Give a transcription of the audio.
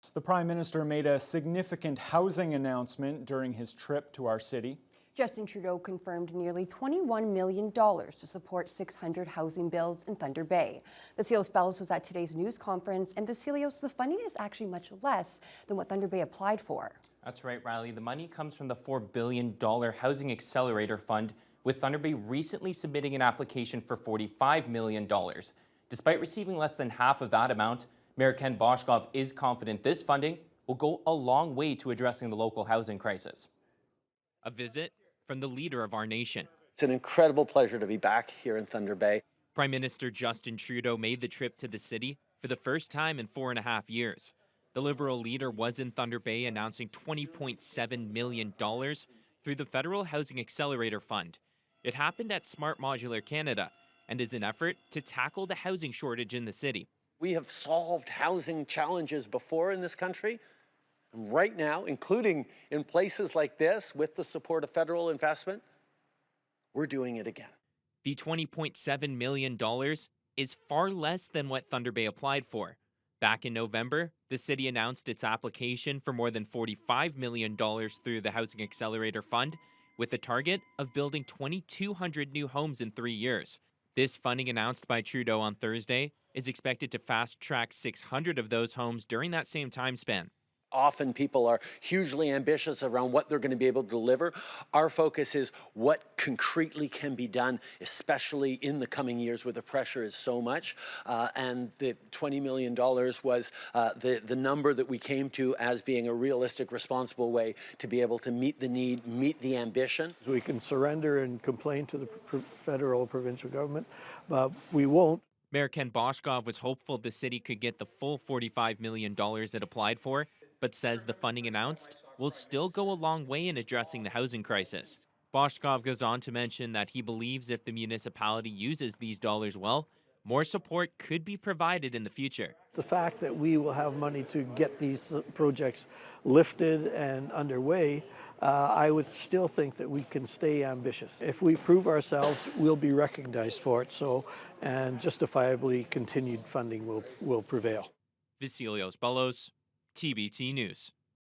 The Prime Minister made a significant housing announcement during his trip to our city. Justin Trudeau confirmed nearly $21 million to support 600 housing builds in Thunder Bay. Vasilios Bellos was at today's news conference, and Vasilios, the funding is actually much less than what Thunder Bay applied for. That's right, Riley. The money comes from the $4 billion Housing Accelerator Fund, with Thunder Bay recently submitting an application for $45 million. Despite receiving less than half of that amount, Mayor Ken Boshkov is confident this funding will go a long way to addressing the local housing crisis. A visit from the leader of our nation. It's an incredible pleasure to be back here in Thunder Bay. Prime Minister Justin Trudeau made the trip to the city for the first time in 4.5 years. The Liberal leader was in Thunder Bay announcing $20.7 million through the Federal Housing Accelerator Fund. It happened at Smart Modular Canada and is an effort to tackle the housing shortage in the city. We have solved housing challenges before in this country. And right now, including in places like this, with the support of federal investment, we're doing it again. The $20.7 million is far less than what Thunder Bay applied for. Back in November, the city announced its application for more than $45 million through the Housing Accelerator Fund, with a target of building 2,200 new homes in 3 years. This funding announced by Trudeau on Thursday is expected to fast-track 600 of those homes during that same time span. Often people are hugely ambitious around what they're going to be able to deliver. Our focus is what concretely can be done, especially in the coming years where the pressure is so much. And the $20 million was the number that we came to as being a realistic, responsible way to be able to meet the need, meet the ambition. We can surrender and complain to the federal or provincial government, but we won't. Mayor Ken Boshkov was hopeful the city could get the full $45 million it applied for, but says the funding announced will still go a long way in addressing the housing crisis. Boshkov goes on to mention that he believes if the municipality uses these dollars well, more support could be provided in the future. The fact that we will have money to get these projects lifted and underway, I would still think that we can stay ambitious. If we prove ourselves, we'll be recognized for it, and justifiably continued funding will prevail. Vasilios Bellos, TBT News.